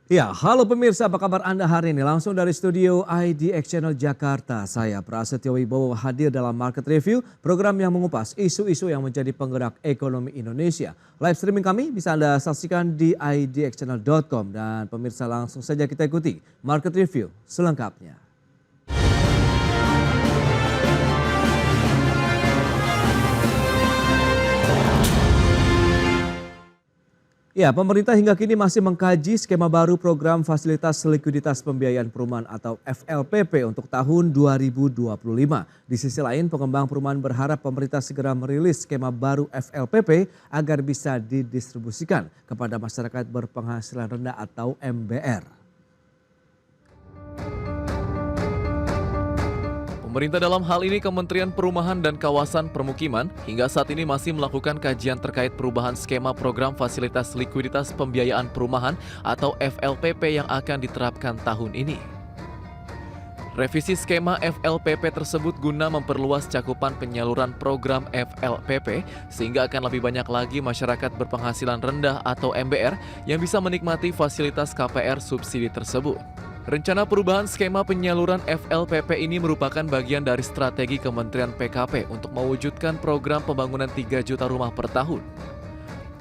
Ya, halo pemirsa, apa kabar Anda hari ini? Langsung dari studio IDX Channel Jakarta, saya Prasetyo Wibowo hadir dalam Market Review, program yang mengupas isu-isu yang menjadi penggerak ekonomi Indonesia. Live streaming kami bisa Anda saksikan di idxchannel.com dan pemirsa langsung saja kita ikuti Market Review selengkapnya. Ya, pemerintah hingga kini masih mengkaji skema baru program fasilitas likuiditas pembiayaan perumahan atau FLPP untuk tahun 2025. Di sisi lain, pengembang perumahan berharap pemerintah segera merilis skema baru FLPP agar bisa didistribusikan kepada masyarakat berpenghasilan rendah atau MBR. Pemerintah dalam hal ini Kementerian Perumahan dan Kawasan Permukiman hingga saat ini masih melakukan kajian terkait perubahan skema program fasilitas likuiditas pembiayaan perumahan atau FLPP yang akan diterapkan tahun ini. Revisi skema FLPP tersebut guna memperluas cakupan penyaluran program FLPP sehingga akan lebih banyak lagi masyarakat berpenghasilan rendah atau MBR yang bisa menikmati fasilitas KPR subsidi tersebut. Rencana perubahan skema penyaluran FLPP ini merupakan bagian dari strategi Kementerian PKP untuk mewujudkan program pembangunan 3 juta rumah per tahun.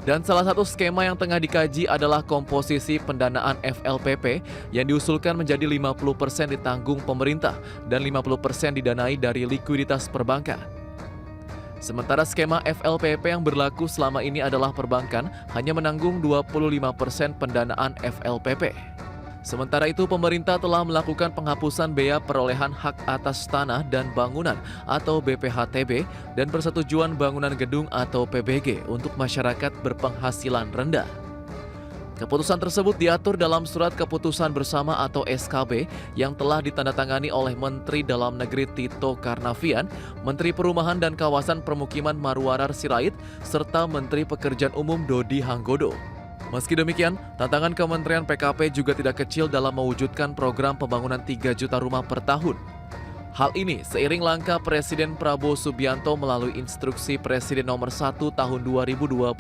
Dan salah satu skema yang tengah dikaji adalah komposisi pendanaan FLPP yang diusulkan menjadi 50% ditanggung pemerintah dan 50% didanai dari likuiditas perbankan. Sementara skema FLPP yang berlaku selama ini adalah perbankan hanya menanggung 25% pendanaan FLPP. Sementara itu, pemerintah telah melakukan penghapusan bea perolehan hak atas tanah dan bangunan atau BPHTB dan persetujuan bangunan gedung atau PBG untuk masyarakat berpenghasilan rendah. Keputusan tersebut diatur dalam Surat Keputusan Bersama atau SKB yang telah ditandatangani oleh Menteri Dalam Negeri Tito Karnavian, Menteri Perumahan dan Kawasan Permukiman Marwarar Sirait, serta Menteri Pekerjaan Umum Dodi Hanggodo. Meski demikian, tantangan Kementerian PKP juga tidak kecil dalam mewujudkan program pembangunan 3 juta rumah per tahun. Hal ini seiring langkah Presiden Prabowo Subianto melalui instruksi Presiden nomor 1 tahun 2025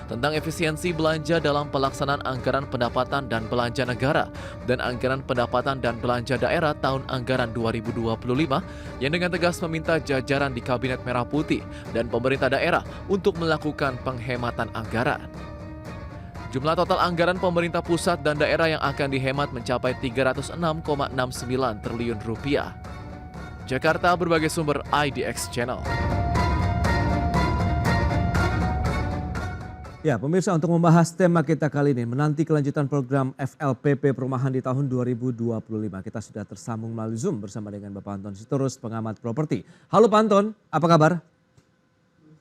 tentang efisiensi belanja dalam pelaksanaan anggaran pendapatan dan belanja negara dan anggaran pendapatan dan belanja daerah tahun anggaran 2025 yang dengan tegas meminta jajaran di Kabinet Merah Putih dan pemerintah daerah untuk melakukan penghematan anggaran. Jumlah total anggaran pemerintah pusat dan daerah yang akan dihemat mencapai 306,69 triliun rupiah. Jakarta, berbagai sumber IDX Channel. Ya, pemirsa, untuk membahas tema kita kali ini, menanti kelanjutan program FLPP perumahan di tahun 2025. Kita sudah tersambung melalui Zoom bersama dengan Bapak Anton Sitorus, pengamat properti. Halo Pak Anton, apa kabar?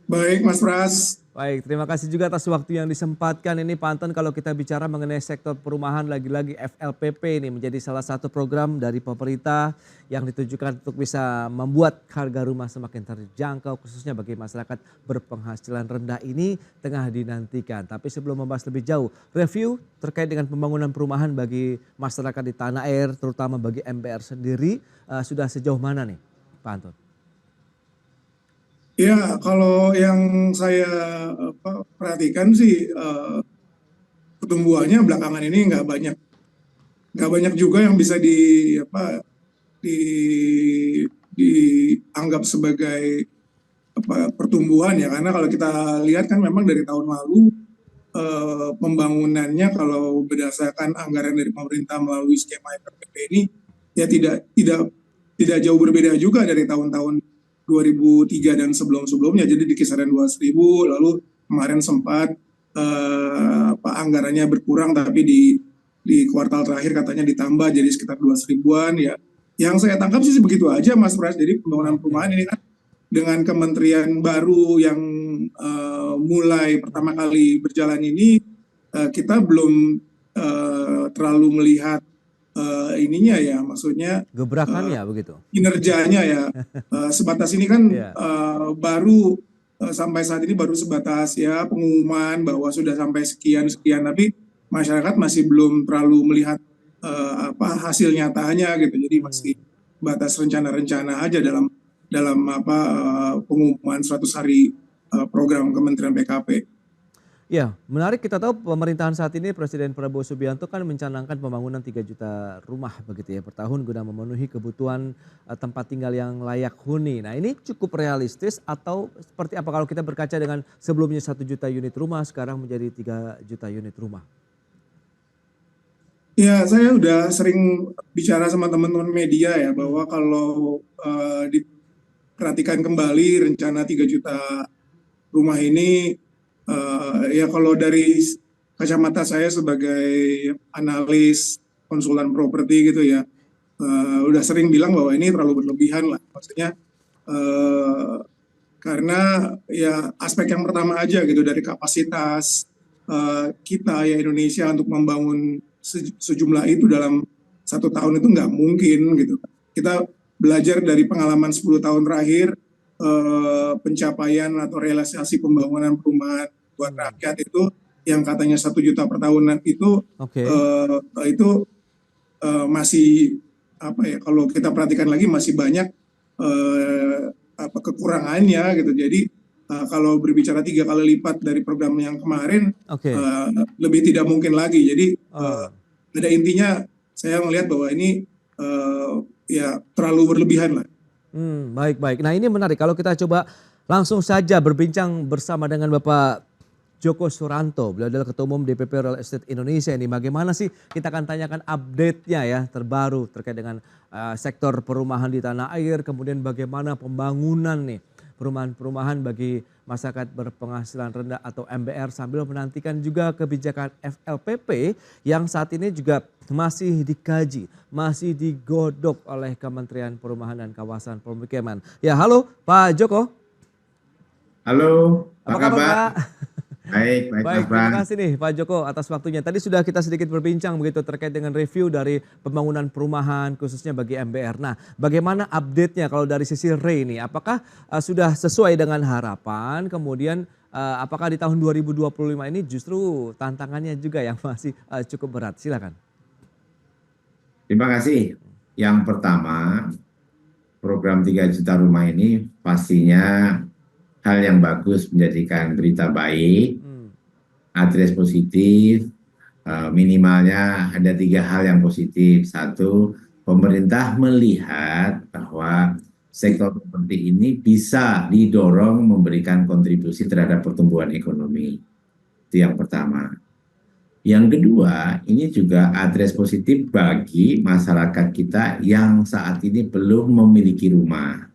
Baik Mas Pras. Baik, terima kasih juga atas waktu yang disempatkan ini Pak Anton. Kalau kita bicara mengenai sektor perumahan, lagi-lagi FLPP ini menjadi salah satu program dari pemerintah yang ditujukan untuk bisa membuat harga rumah semakin terjangkau, khususnya bagi masyarakat berpenghasilan rendah ini tengah dinantikan. Tapi sebelum membahas lebih jauh, review terkait dengan pembangunan perumahan bagi masyarakat di tanah air, terutama bagi MBR sendiri, sudah sejauh mana nih Pak Anton? Ya, kalau yang saya perhatikan sih pertumbuhannya belakangan ini nggak banyak juga yang bisa dianggap sebagai pertumbuhan ya, karena kalau kita lihat kan memang dari tahun lalu pembangunannya kalau berdasarkan anggaran dari pemerintah melalui skema FLPP ini ya tidak jauh berbeda juga dari tahun-tahun 2003 dan sebelum-sebelumnya, jadi di kisaran 200.000, lalu kemarin sempat anggarannya berkurang tapi di kuartal terakhir katanya ditambah jadi sekitar 200.000-an ya. Yang saya tangkap sih begitu aja Mas Pras. Jadi pembangunan perumahan ini kan dengan kementerian baru yang mulai pertama kali berjalan ini kita belum terlalu melihat ininya ya, maksudnya Gebrakannya begitu. kinerjanya ya. Sebatas ini kan baru sampai saat ini baru sebatas ya pengumuman bahwa sudah sampai sekian, tapi masyarakat masih belum terlalu melihat hasil nyatanya gitu. Jadi masih batas rencana-rencana aja dalam pengumuman 100 hari program Kementerian PKP. Ya, menarik kita tahu pemerintahan saat ini Presiden Prabowo Subianto kan mencanangkan pembangunan 3 juta rumah begitu ya per tahun guna memenuhi kebutuhan tempat tinggal yang layak huni. Nah ini cukup realistis atau seperti apa kalau kita berkaca dengan sebelumnya 1 juta unit rumah sekarang menjadi 3 juta unit rumah? Ya, saya udah sering bicara sama teman-teman media ya bahwa kalau diperhatikan kembali rencana 3 juta rumah ini, ya kalau dari kacamata saya sebagai analis konsulan properti gitu ya, udah sering bilang bahwa ini terlalu berlebihan lah. Maksudnya karena ya aspek yang pertama aja gitu dari kapasitas kita ya Indonesia untuk membangun sejumlah itu dalam 1 tahun itu nggak mungkin gitu. Kita belajar dari pengalaman 10 tahun terakhir, pencapaian atau realisasi pembangunan perumahan buat rakyat itu yang katanya 1 juta per tahunan itu Oke. masih apa ya, kalau kita perhatikan lagi masih banyak kekurangannya gitu. Jadi kalau berbicara 3 kali lipat dari program yang kemarin, Oke. lebih tidak mungkin lagi. Jadi Oh. pada intinya saya melihat bahwa ini ya terlalu berlebihan lah. Baik baik. Nah ini menarik kalau kita coba langsung saja berbincang bersama dengan Bapak Joko Suranto. Beliau adalah Ketua Umum DPP Real Estate Indonesia ini. Bagaimana sih kita akan tanyakan update-nya ya terbaru terkait dengan sektor perumahan di tanah air. Kemudian bagaimana pembangunan nih perumahan-perumahan bagi masyarakat berpenghasilan rendah atau MBR sambil menantikan juga kebijakan FLPP yang saat ini juga masih dikaji, masih digodok oleh Kementerian Perumahan dan Kawasan Permukiman. Ya halo Pak Joko. Halo, apa Apa kabar kabar? Pak? Baik, baik Mas Baik, terima Bram. kasih nih Pak Joko atas waktunya. Tadi sudah kita sedikit berbincang begitu terkait dengan review dari pembangunan perumahan khususnya bagi MBR. Nah, bagaimana update-nya kalau dari sisi Ray ini? Apakah sudah sesuai dengan harapan? Kemudian apakah di tahun 2025 ini justru tantangannya juga yang masih cukup berat? Silakan. Terima kasih. Yang pertama, program 3 juta rumah ini pastinya hal yang bagus, menjadikan berita baik, address positif, minimalnya ada 3 hal yang positif. Satu, pemerintah melihat bahwa sektor properti ini bisa didorong memberikan kontribusi terhadap pertumbuhan ekonomi. Itu yang pertama. Yang kedua, ini juga address positif bagi masyarakat kita yang saat ini belum memiliki rumah.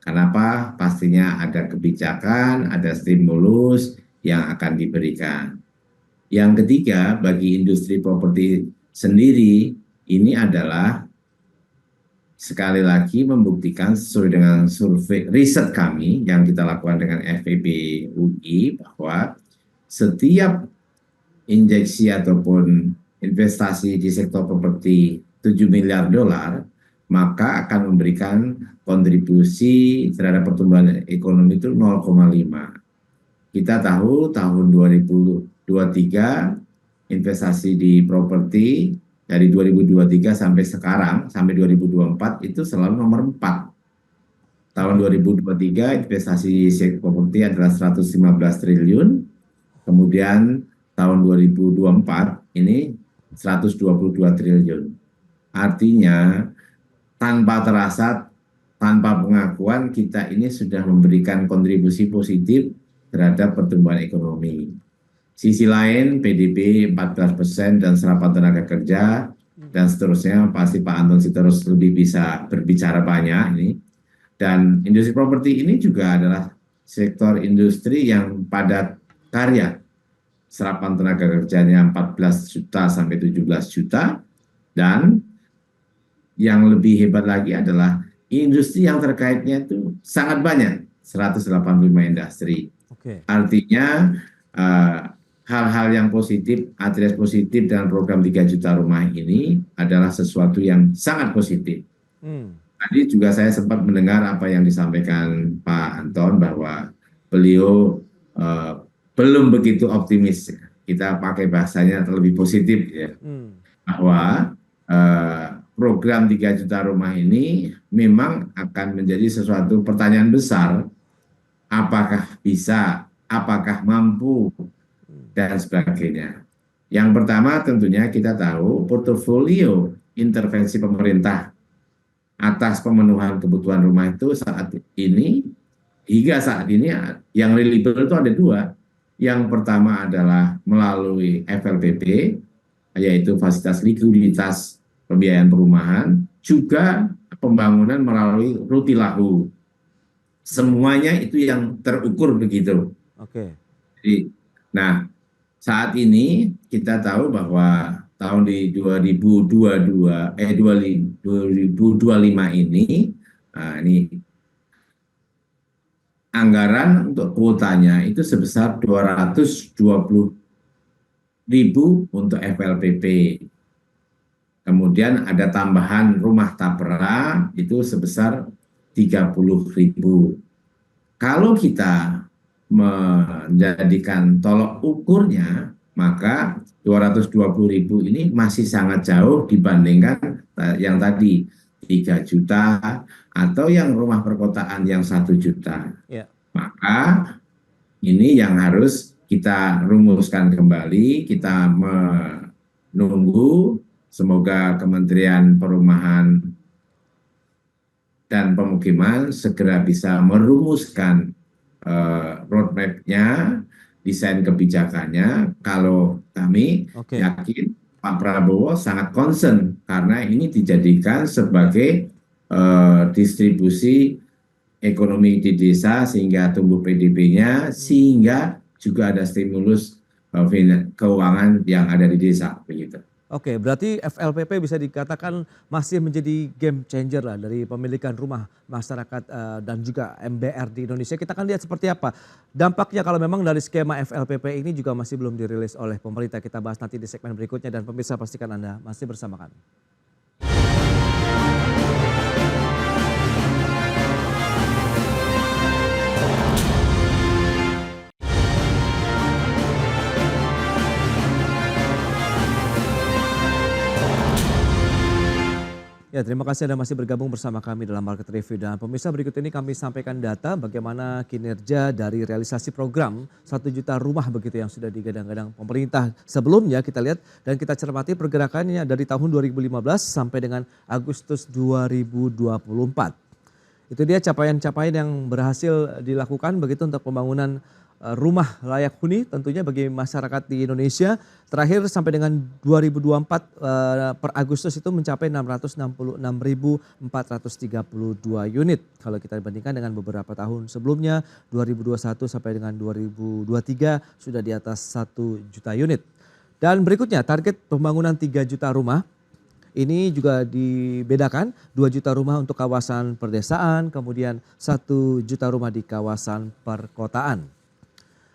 Kenapa? Pastinya ada kebijakan, ada stimulus yang akan diberikan. Yang ketiga, bagi industri properti sendiri, ini adalah sekali lagi membuktikan sesuai dengan survei riset kami yang kita lakukan dengan FEB UI bahwa setiap injeksi ataupun investasi di sektor properti 7 miliar dolar, maka akan memberikan kontribusi terhadap pertumbuhan ekonomi itu 0,5. Kita tahu tahun 2023 investasi di properti dari 2023 sampai sekarang, sampai 2024 itu selalu nomor 4. Tahun 2023 investasi di sektor properti adalah 115 triliun, kemudian tahun 2024 ini 122 triliun. Artinya tanpa terasa, tanpa pengakuan kita ini sudah memberikan kontribusi positif terhadap pertumbuhan ekonomi. Sisi lain PDB 14% dan serapan tenaga kerja dan seterusnya, pasti Pak Anton Sitorus lebih bisa berbicara banyak ini. Dan industri properti ini juga adalah sektor industri yang padat karya. Serapan tenaga kerjanya 14 juta sampai 17 juta, dan yang lebih hebat lagi adalah industri yang terkaitnya itu sangat banyak, 185 industri. Artinya hal-hal yang positif, address positif dengan program 3 juta rumah ini adalah sesuatu yang sangat positif. Tadi juga saya sempat mendengar apa yang disampaikan Pak Anton bahwa beliau belum begitu optimis. Kita pakai bahasanya lebih positif ya. Bahwa program 3 juta rumah ini memang akan menjadi sesuatu pertanyaan besar. Apakah bisa apakah mampu, dan sebagainya. Yang pertama tentunya kita tahu portofolio intervensi pemerintah atas pemenuhan kebutuhan rumah itu hingga saat ini yang reliable itu ada dua. Yang pertama adalah melalui FLPP, yaitu fasilitas likuiditas pembiayaan perumahan, juga pembangunan melalui Rutilahu. Semuanya itu yang terukur begitu. Oke. Jadi, nah, saat ini kita tahu bahwa tahun di 2025 ini, ini anggaran untuk kuotanya itu sebesar 220.000 untuk FLPP. Kemudian ada tambahan rumah tapera itu sebesar 30.000. Kalau kita menjadikan tolok ukurnya, maka 220.000 ini masih sangat jauh dibandingkan yang tadi 3 juta atau yang rumah perkotaan yang 1 juta. Ya. Maka ini yang harus kita rumuskan kembali, kita menunggu semoga Kementerian Perumahan dan Pemukiman segera bisa merumuskan roadmap-nya, desain kebijakannya. Kalau kami yakin Pak Prabowo sangat concern karena ini dijadikan sebagai distribusi ekonomi di desa sehingga tumbuh PDB-nya, sehingga juga ada stimulus keuangan yang ada di desa begitu. Oke, berarti FLPP bisa dikatakan masih menjadi game changer lah dari pemilikan rumah masyarakat dan juga MBR di Indonesia. Kita akan lihat seperti apa dampaknya kalau memang dari skema FLPP ini juga masih belum dirilis oleh pemerintah. Kita bahas nanti di segmen berikutnya dan pemirsa pastikan Anda masih bersama kami. Ya, terima kasih Anda masih bergabung bersama kami dalam Market Review. Dan pemirsa, berikut ini kami sampaikan data bagaimana kinerja dari realisasi program 1 juta rumah begitu yang sudah digadang-gadang pemerintah. Sebelumnya kita lihat dan kita cermati pergerakannya dari tahun 2015 sampai dengan Agustus 2024. Itu dia capaian-capaian yang berhasil dilakukan begitu untuk pembangunan rumah layak huni tentunya bagi masyarakat di Indonesia. Terakhir sampai dengan 2024 per Agustus itu mencapai 666.432 unit. Kalau kita bandingkan dengan beberapa tahun sebelumnya 2021 sampai dengan 2023 sudah di atas 1 juta unit. Dan berikutnya target pembangunan 3 juta rumah. Ini juga dibedakan 2 juta rumah untuk kawasan perdesaan, kemudian 1 juta rumah di kawasan perkotaan.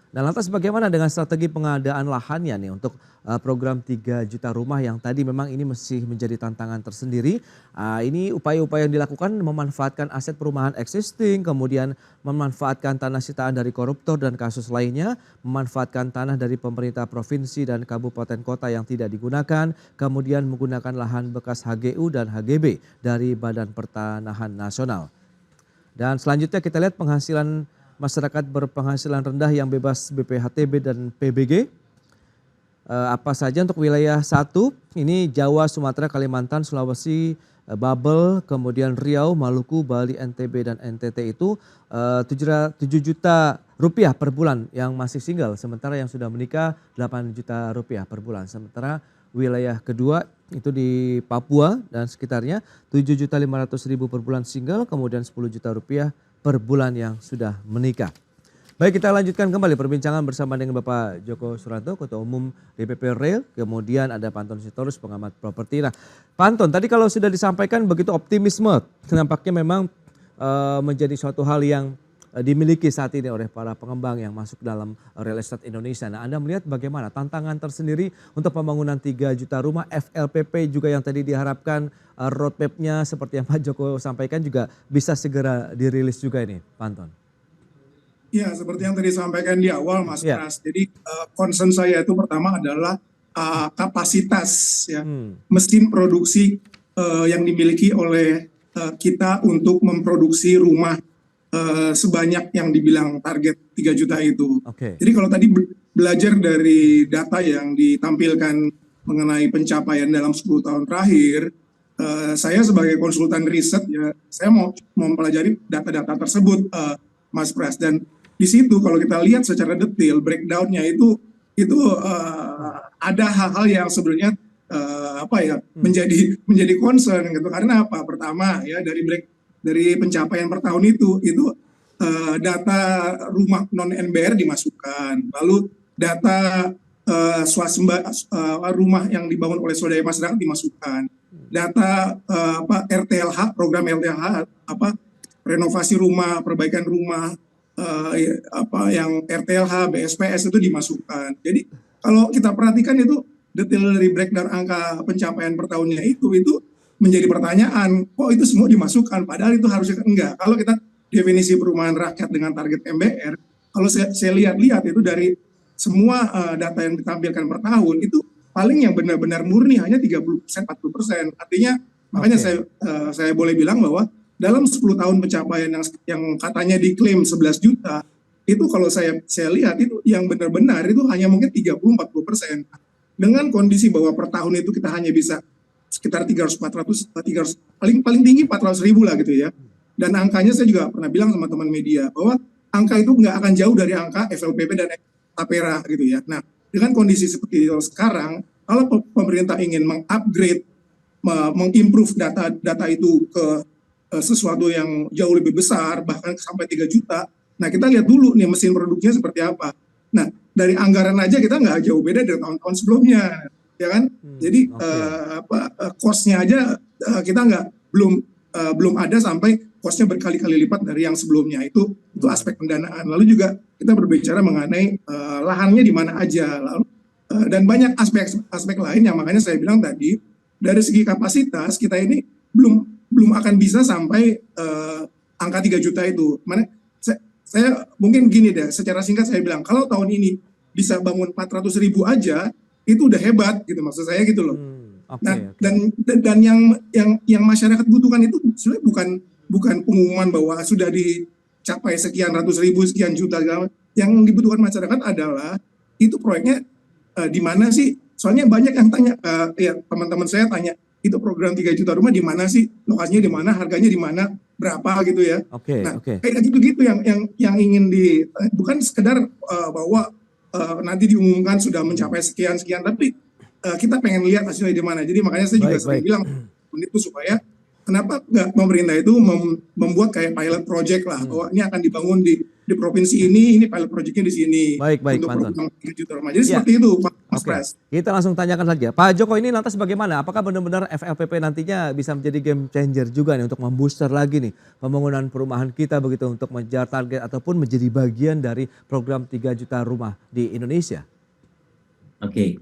Nah, lantas bagaimana dengan strategi pengadaan lahannya nih untuk program 3 juta rumah yang tadi memang ini masih menjadi tantangan tersendiri. Ini upaya-upaya yang dilakukan memanfaatkan aset perumahan existing, kemudian memanfaatkan tanah sitaan dari koruptor dan kasus lainnya, memanfaatkan tanah dari pemerintah provinsi dan kabupaten kota yang tidak digunakan, kemudian menggunakan lahan bekas HGU dan HGB dari Badan Pertanahan Nasional. Dan selanjutnya kita lihat penghasilan masyarakat berpenghasilan rendah yang bebas BPHTB dan PBG. Apa saja untuk wilayah 1, ini Jawa, Sumatera, Kalimantan, Sulawesi, Babel, kemudian Riau, Maluku, Bali, NTB, dan NTT itu 7 juta rupiah per bulan yang masih single. Sementara yang sudah menikah 8 juta rupiah per bulan. Sementara wilayah kedua itu di Papua dan sekitarnya 7.500.000 per bulan single, kemudian 10 juta rupiah per bulan yang sudah menikah. Baik, kita lanjutkan kembali perbincangan bersama dengan Bapak Joko Suranto, Ketua Umum DPP Rail, kemudian ada Pak Anton Sitorus, pengamat properti. Nah, Pak Anton, tadi kalau sudah disampaikan begitu optimisme, nampaknya memang menjadi suatu hal yang dimiliki saat ini oleh para pengembang yang masuk dalam real estate Indonesia. Nah, Anda melihat bagaimana tantangan tersendiri untuk pembangunan 3 juta rumah, FLPP juga yang tadi diharapkan roadmap-nya seperti yang Pak Joko sampaikan juga bisa segera dirilis juga ini, Pak Anton. Ya, seperti yang tadi disampaikan di awal Mas Pras. Jadi concern saya itu pertama adalah kapasitas ya, mesin produksi yang dimiliki oleh kita untuk memproduksi rumah sebanyak yang dibilang target 3 juta itu. Oke. Jadi kalau tadi belajar dari data yang ditampilkan mengenai pencapaian dalam 10 tahun terakhir, saya sebagai konsultan riset ya, saya mau mempelajari data-data tersebut, Mas Pras. Dan di situ kalau kita lihat secara detail breakdown-nya itu ada hal-hal yang sebenarnya menjadi concern gitu. Karena apa? Pertama ya dari pencapaian per tahun itu data rumah non NBR dimasukkan, lalu data rumah yang dibangun oleh swadaya masyarakat dimasukkan, data RTLH, program RTLH, renovasi rumah, perbaikan rumah, yang RTLH, BSPS itu dimasukkan. Jadi kalau kita perhatikan itu detail dari breakdown angka pencapaian per tahunnya itu menjadi pertanyaan, kok itu semua dimasukkan, padahal itu harusnya enggak. Kalau kita definisi perumahan rakyat dengan target MBR, kalau saya lihat-lihat itu dari semua data yang ditampilkan per tahun, itu paling yang benar-benar murni hanya 30%, 40%. Artinya, makanya saya boleh bilang bahwa dalam 10 tahun pencapaian yang katanya diklaim 11 juta, itu kalau saya lihat itu yang benar-benar itu hanya mungkin 30-40%. Dengan kondisi bahwa per tahun itu kita hanya bisa sekitar 300-400, paling tinggi 400 ribu lah gitu ya. Dan angkanya saya juga pernah bilang sama teman media bahwa angka itu nggak akan jauh dari angka FLPP dan Tapera gitu ya. Nah, dengan kondisi seperti itu sekarang, kalau pemerintah ingin mengupgrade, mengimprove data itu ke sesuatu yang jauh lebih besar, bahkan sampai 3 juta, nah kita lihat dulu nih mesin produksinya seperti apa. Nah, dari anggaran aja kita nggak jauh beda dari tahun-tahun sebelumnya, ya kan? Jadi cost-nya aja kita belum ada sampai cost-nya berkali-kali lipat dari yang sebelumnya. Itu aspek pendanaan. Lalu juga kita berbicara mengenai lahannya di mana aja, lalu dan banyak aspek lain yang makanya saya bilang tadi dari segi kapasitas kita ini belum akan bisa sampai angka 3 juta itu. Mana saya mungkin gini deh, secara singkat saya bilang kalau tahun ini bisa bangun 400 ribu aja itu udah hebat gitu, maksud saya gitu loh. Dan yang masyarakat butuhkan itu sebenarnya bukan pengumuman bahwa sudah dicapai sekian ratus ribu, sekian juta. Yang dibutuhkan masyarakat adalah itu proyeknya di mana sih? Soalnya banyak yang tanya, ya teman-teman saya tanya, itu program 3 juta rumah di mana sih? Lokasinya di mana? Harganya di mana? Berapa gitu ya? Kayak gitu-gitu yang ingin bukan sekedar bahwa nanti diumumkan sudah mencapai sekian, tapi kita pengen lihat hasilnya di mana. Jadi makanya saya juga sering bilang itu supaya kenapa nggak pemerintah itu membuat kayak pilot project lah, bahwa ini akan dibangun di provinsi ini pilot projectnya di sini. Baik, untuk Pak Anton. program 3 juta rumah. Jadi seperti itu, Pak Mas Pras. Kita langsung tanyakan saja. Pak Joko ini lantas bagaimana? Apakah benar-benar FLPP nantinya bisa menjadi game changer juga nih untuk membooster lagi nih pembangunan perumahan kita begitu untuk mengejar target ataupun menjadi bagian dari program 3 juta rumah di Indonesia? Oke.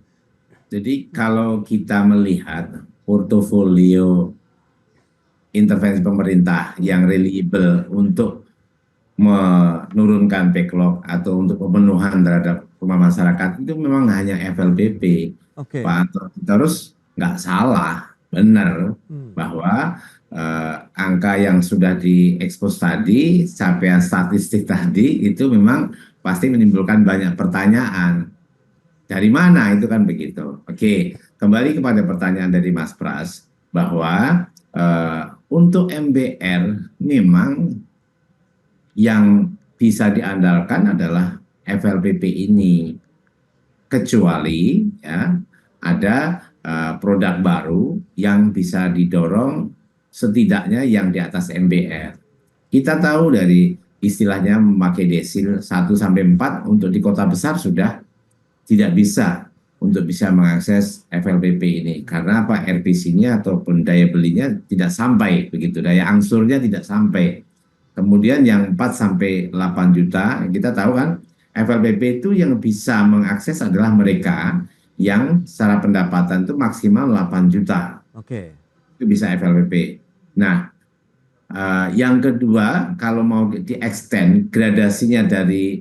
Jadi kalau kita melihat portofolio intervensi pemerintah yang reliable untuk menurunkan backlog atau untuk pemenuhan terhadap rumah masyarakat itu memang hanya FLPP. Pak Anton terus nggak salah, benar bahwa angka yang sudah diekspos tadi, capaian statistik tadi itu memang pasti menimbulkan banyak pertanyaan. Dari mana itu kan begitu. Oke, kembali kepada pertanyaan dari Mas Pras bahwa untuk MBR memang yang bisa diandalkan adalah FLPP ini, kecuali ya ada produk baru yang bisa didorong setidaknya yang di atas MBR. Kita tahu dari istilahnya memakai desil 1 sampai 4 untuk di kota besar sudah tidak bisa untuk bisa mengakses FLPP ini karena apa, RPC-nya ataupun daya belinya tidak sampai begitu, daya angsurnya tidak sampai. Kemudian yang 4 sampai 8 juta kita tahu kan FLPP itu yang bisa mengakses adalah mereka yang secara pendapatan itu maksimal 8 juta. Itu bisa FLPP. Nah, yang kedua kalau mau di-extend gradasinya dari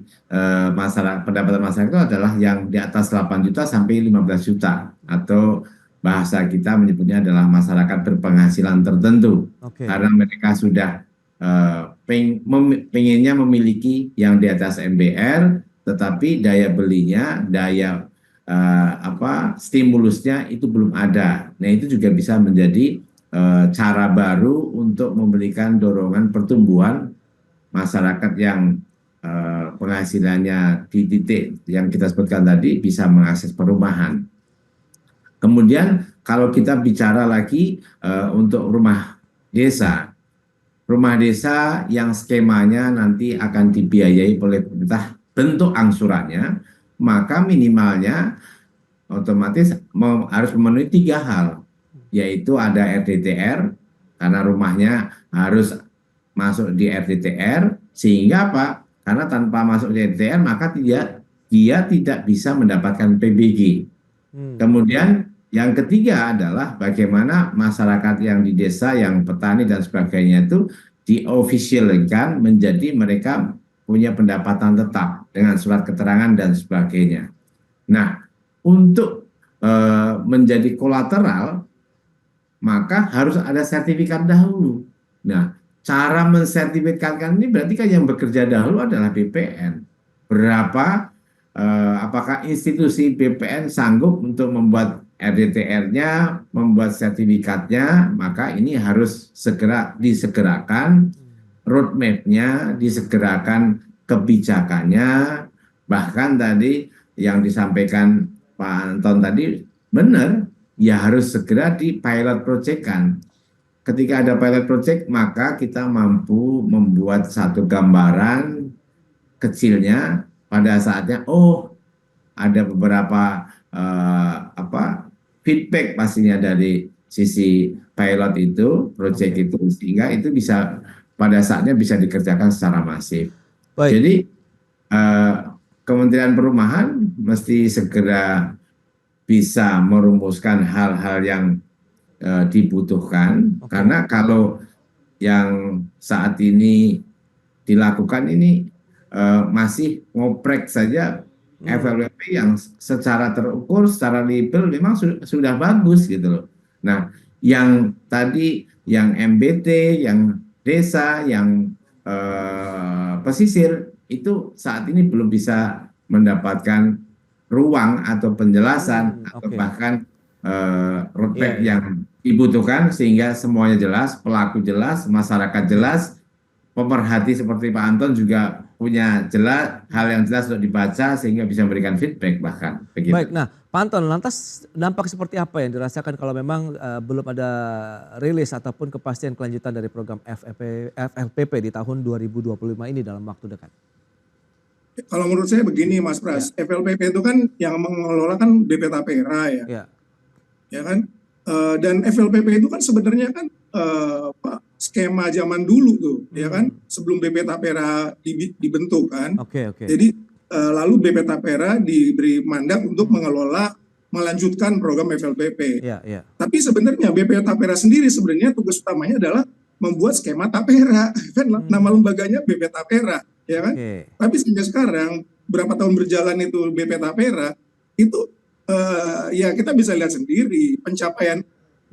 pendapatan masyarakat itu adalah yang di atas 8 juta sampai 15 juta atau bahasa kita menyebutnya adalah masyarakat berpenghasilan tertentu karena mereka sudah pengennya memiliki yang di atas MBR, tetapi daya belinya, daya stimulusnya itu belum ada. Nah, itu juga bisa menjadi cara baru untuk memberikan dorongan pertumbuhan masyarakat yang penghasilannya di titik yang kita sebutkan tadi bisa mengakses perumahan. Kemudian kalau kita bicara lagi untuk rumah desa yang skemanya nanti akan dibiayai oleh pemerintah bentuk angsurannya, maka minimalnya otomatis harus memenuhi 3 hal, yaitu ada RDTR, karena rumahnya harus masuk di RDTR, sehingga apa? Karena tanpa masuk di RDTR maka dia tidak bisa mendapatkan PBG. Kemudian yang ketiga adalah bagaimana masyarakat yang di desa, yang petani dan sebagainya itu diofisialkan menjadi mereka punya pendapatan tetap dengan surat keterangan dan sebagainya. Nah, untuk menjadi kolateral maka harus ada sertifikat dahulu. Nah, cara mensertifikatkan ini berarti kan yang bekerja dahulu adalah BPN. Apakah institusi BPN sanggup untuk membuat RDTR-nya, membuat sertifikatnya, maka ini harus segera disegerakan, roadmap-nya disegerakan, kebijakannya, bahkan tadi yang disampaikan Pak Anton tadi benar, ya harus segera di pilot project-kan. Ketika ada pilot project, maka kita mampu membuat satu gambaran kecilnya pada saatnya, ada beberapa feedback pastinya dari sisi pilot itu, project itu, sehingga itu bisa pada saatnya bisa dikerjakan secara masif. Baik. Jadi Kementerian Perumahan mesti segera bisa merumuskan hal-hal yang dibutuhkan, karena kalau yang saat ini dilakukan ini masih ngoprek saja FLWP yang secara terukur, secara label memang sudah bagus gitu loh. Nah, yang tadi yang MBT, yang desa, yang pesisir itu saat ini belum bisa mendapatkan ruang atau penjelasan atau bahkan roadmap yang dibutuhkan, sehingga semuanya jelas, pelaku jelas, masyarakat jelas, pemerhati seperti Pak Anton juga punya jelas, hal yang jelas untuk dibaca sehingga bisa memberikan feedback bahkan. Begitu. Baik, nah Pak Anton, lantas dampak seperti apa yang dirasakan kalau memang belum ada rilis ataupun kepastian kelanjutan dari program FLPP di tahun 2025 ini dalam waktu dekat? Kalau menurut saya begini Mas Pras, FLPP itu kan yang mengelola kan BP Tapera ya. Ya kan? Dan FLPP itu kan sebenarnya kan skema zaman dulu tuh, ya kan, sebelum BP Tapera dibentuk kan. Jadi lalu BP Tapera diberi mandat untuk melanjutkan program FLPP. Tapi sebenarnya BP Tapera sendiri sebenarnya tugas utamanya adalah membuat skema Tapera, kan nama lembaganya BP Tapera, ya kan. Tapi sampai sekarang berapa tahun berjalan itu BP Tapera itu ya kita bisa lihat sendiri pencapaian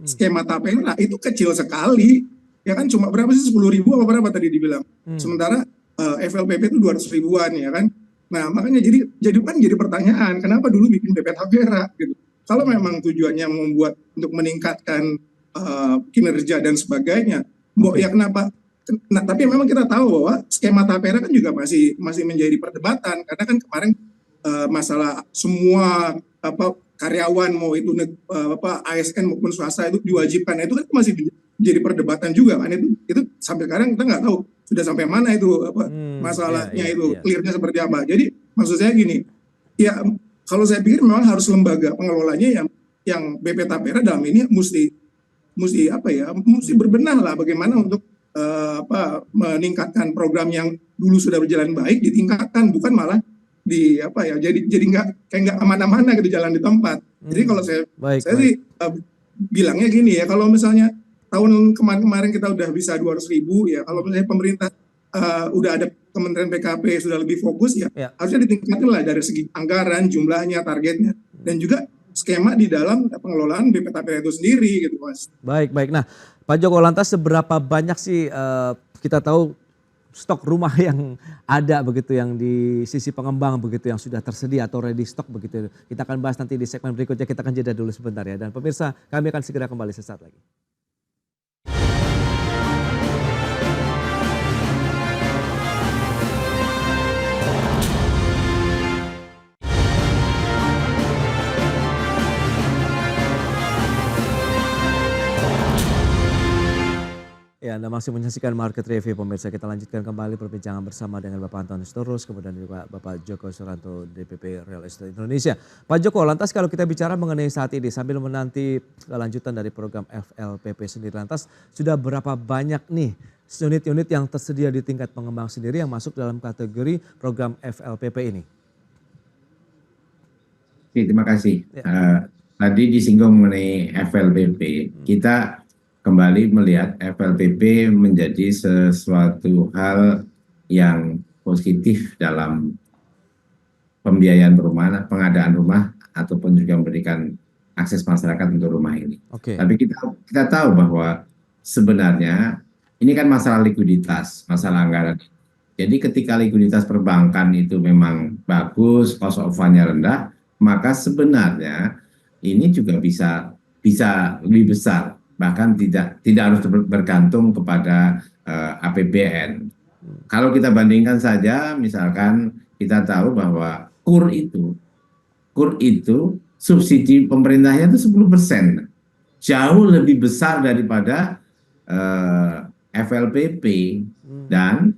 skema Tapera itu kecil sekali. Ya kan, cuma berapa sih, 10.000 apa berapa tadi dibilang. Sementara FLPP itu 200 ribuan ya kan. Nah, makanya jadi pertanyaan, kenapa dulu bikin BP Tapera gitu. Kalau memang tujuannya membuat untuk meningkatkan kinerja dan sebagainya, ya kenapa? Nah, tapi memang kita tahu bahwa skema Tapera kan juga masih menjadi perdebatan, karena kan kemarin masalah semua karyawan mau itu ASN maupun swasta itu diwajibkan, itu kan masih jadi perdebatan juga kan, itu sampai sekarang kita nggak tahu sudah sampai mana itu masalahnya itu clearnya seperti apa. Jadi maksud saya gini, ya kalau saya pikir memang harus lembaga pengelolanya yang BP Tapera dalam ini mesti berbenah lah bagaimana untuk meningkatkan program yang dulu sudah berjalan baik, ditingkatkan, bukan malah jadi nggak aman-aman gitu jalan di tempat. Jadi kalau saya sih bilangnya gini ya, kalau misalnya tahun kemarin kita udah bisa 200 ribu ya, kalau misalnya pemerintah udah ada Kementerian PKP sudah lebih fokus ya, harusnya ditingkatin lah dari segi anggaran, jumlahnya, targetnya, dan juga skema di dalam pengelolaan BP Tapera itu sendiri gitu Mas. Baik. Nah Pak Joko, lantas seberapa banyak sih kita tahu stok rumah yang ada begitu, yang di sisi pengembang begitu, yang sudah tersedia atau ready stock begitu. Kita akan bahas nanti di segmen berikutnya, kita akan jeda dulu sebentar ya. Dan pemirsa, kami akan segera kembali sesaat lagi. Ya, Anda masih menyaksikan Market Review pemirsa. Kita lanjutkan kembali perbincangan bersama dengan Bapak Antonius Torus, kemudian juga Bapak Joko Suranto DPP Real Estate Indonesia. Pak Joko, lantas kalau kita bicara mengenai saat ini sambil menanti kelanjutan dari program FLPP sendiri, lantas sudah berapa banyak nih unit-unit yang tersedia di tingkat pengembang sendiri yang masuk dalam kategori program FLPP ini? Terima kasih. Ya. Tadi disinggung mengenai FLPP. Kita kembali melihat FLPP menjadi sesuatu hal yang positif dalam pembiayaan perumahan, pengadaan rumah, ataupun juga memberikan akses masyarakat untuk rumah ini. Oke. Tapi kita tahu bahwa sebenarnya ini kan masalah likuiditas, masalah anggaran. Jadi ketika likuiditas perbankan itu memang bagus, cost of fund-nya rendah, maka sebenarnya ini juga bisa lebih besar. Bahkan tidak harus bergantung kepada APBN. Kalau kita bandingkan saja, misalkan kita tahu bahwa KUR itu subsidi pemerintahnya itu 10%. Jauh lebih besar daripada FLPP, dan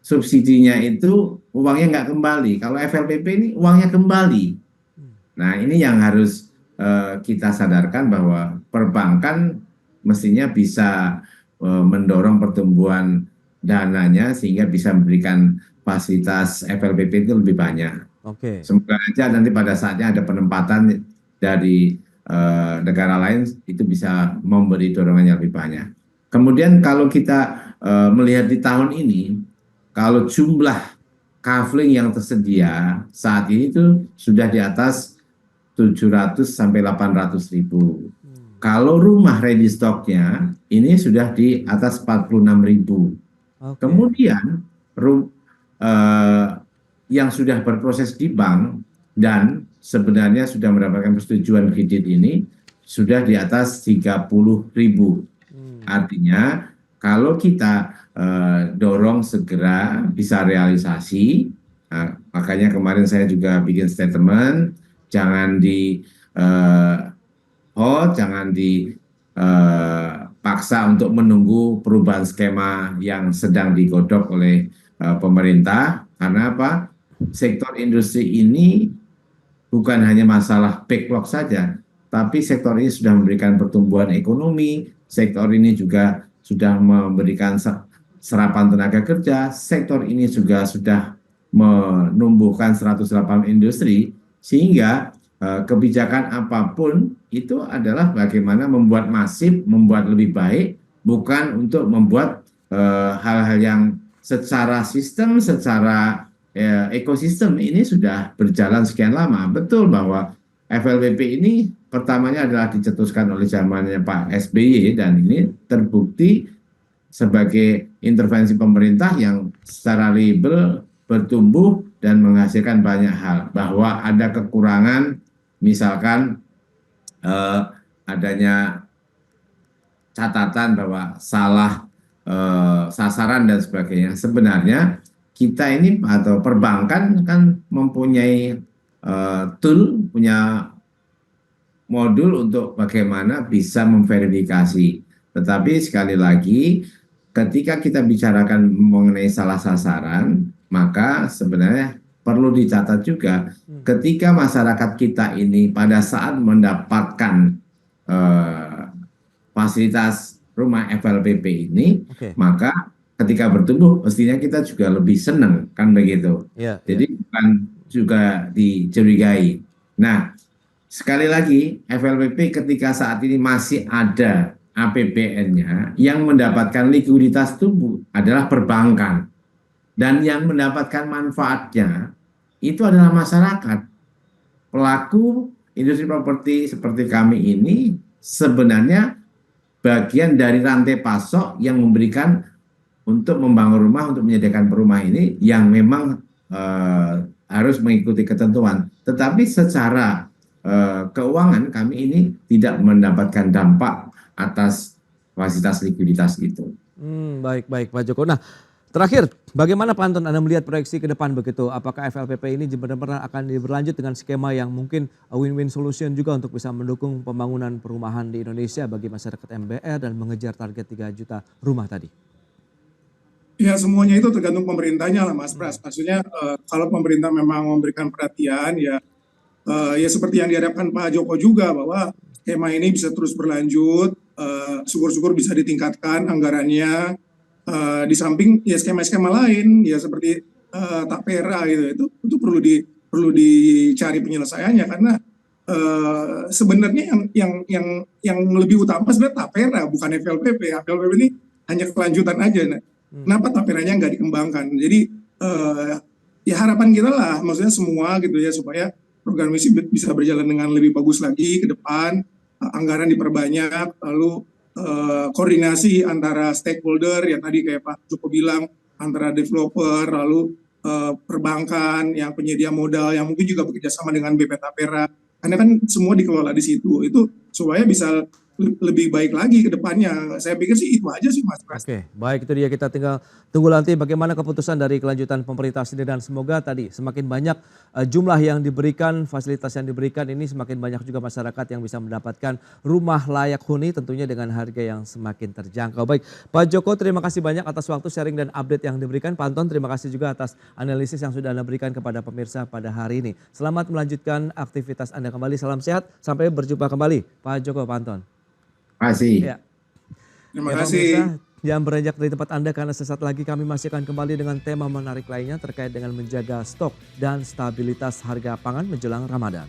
subsidinya itu uangnya nggak kembali. Kalau FLPP ini uangnya kembali. Nah, ini yang harus kita sadarkan bahwa perbankan mestinya bisa mendorong pertumbuhan dananya sehingga bisa memberikan fasilitas FLPP itu lebih banyak. Oke. Semoga aja nanti pada saatnya ada penempatan dari negara lain itu bisa memberi dorongan yang lebih banyak. Kemudian kalau kita melihat di tahun ini, kalau jumlah kafling yang tersedia saat ini itu sudah di atas 700 sampai 800 ribu. Kalau rumah ready stocknya ini sudah di atas 46 ribu. Okay. Kemudian yang sudah berproses di bank dan sebenarnya sudah mendapatkan persetujuan kredit ini sudah di atas 30 ribu. Artinya kalau kita dorong segera bisa realisasi, makanya kemarin saya juga bikin statement, jangan di hold, jangan dipaksa untuk menunggu perubahan skema yang sedang digodok oleh pemerintah. Karena apa? Sektor industri ini bukan hanya masalah backlog saja, tapi sektor ini sudah memberikan pertumbuhan ekonomi, sektor ini juga sudah memberikan serapan tenaga kerja, sektor ini juga sudah menumbuhkan 108 industri, sehingga kebijakan apapun itu adalah bagaimana membuat masif, membuat lebih baik, bukan untuk membuat hal-hal yang secara sistem, secara ekosistem ini sudah berjalan sekian lama. Betul bahwa FLPP ini pertamanya adalah dicetuskan oleh zamannya Pak SBY, dan ini terbukti sebagai intervensi pemerintah yang secara label bertumbuh dan menghasilkan banyak hal. Bahwa ada kekurangan, misalkan adanya catatan bahwa salah sasaran dan sebagainya. Sebenarnya kita ini atau perbankan kan mempunyai tool, punya modul untuk bagaimana bisa memverifikasi. Tetapi sekali lagi, ketika kita bicarakan mengenai salah sasaran, maka sebenarnya perlu dicatat juga ketika masyarakat kita ini pada saat mendapatkan fasilitas rumah FLPP ini, maka ketika bertumbuh mestinya kita juga lebih senang, kan begitu. Jadi bukan juga dicurigai. Nah, sekali lagi FLPP ketika saat ini masih ada APBN-nya, yang mendapatkan likuiditas itu adalah perbankan. Dan yang mendapatkan manfaatnya itu adalah masyarakat. Pelaku industri properti seperti kami ini sebenarnya bagian dari rantai pasok yang memberikan untuk membangun rumah, untuk menyediakan perumahan ini yang memang harus mengikuti ketentuan. Tetapi secara keuangan kami ini tidak mendapatkan dampak atas fasilitas likuiditas itu. Baik Pak Joko. Nah, terakhir, bagaimana Pak Anton Anda melihat proyeksi ke depan begitu? Apakah FLPP ini benar-benar akan berlanjut dengan skema yang mungkin win-win solution juga untuk bisa mendukung pembangunan perumahan di Indonesia bagi masyarakat MBR dan mengejar target 3 juta rumah tadi? Ya semuanya itu tergantung pemerintahnya lah Mas Pras. Maksudnya kalau pemerintah memang memberikan perhatian ya seperti yang diharapkan Pak Joko juga bahwa skema ini bisa terus berlanjut, syukur-syukur bisa ditingkatkan anggarannya, di samping ya skema-skema lain ya seperti Tapera gitu itu perlu dicari penyelesaiannya karena sebenarnya yang lebih utama sebenarnya Tapera bukan FLPP. FLPP ini hanya kelanjutan aja. Nah, kenapa Taperanya nggak dikembangkan? Jadi ya harapan kita lah, maksudnya semua gitu ya supaya program ini bisa berjalan dengan lebih bagus lagi ke depan, anggaran diperbanyak, lalu koordinasi antara stakeholder yang tadi kayak Pak Joko bilang antara developer, lalu perbankan, yang penyedia modal, yang mungkin juga bekerjasama dengan BP Tapera, karena kan semua dikelola di situ, itu supaya bisa lebih baik lagi ke depannya. Saya pikir sih itu aja sih Mas Pras. Oke, baik itu dia, kita tinggal tunggu nanti bagaimana keputusan dari kelanjutan pemerintah sendiri dan semoga tadi semakin banyak jumlah yang diberikan, fasilitas yang diberikan ini semakin banyak juga masyarakat yang bisa mendapatkan rumah layak huni tentunya dengan harga yang semakin terjangkau. Baik, Pak Joko terima kasih banyak atas waktu sharing dan update yang diberikan. Pak Anton terima kasih juga atas analisis yang sudah Anda berikan kepada pemirsa pada hari ini. Selamat melanjutkan aktivitas Anda kembali, salam sehat, sampai berjumpa kembali Pak Joko, Pak Anton. Terima kasih. Ya. Terima Ya, kasih. pemirsa, jangan beranjak dari tempat Anda karena sesaat lagi kami masih akan kembali dengan tema menarik lainnya terkait dengan menjaga stok dan stabilitas harga pangan menjelang Ramadan.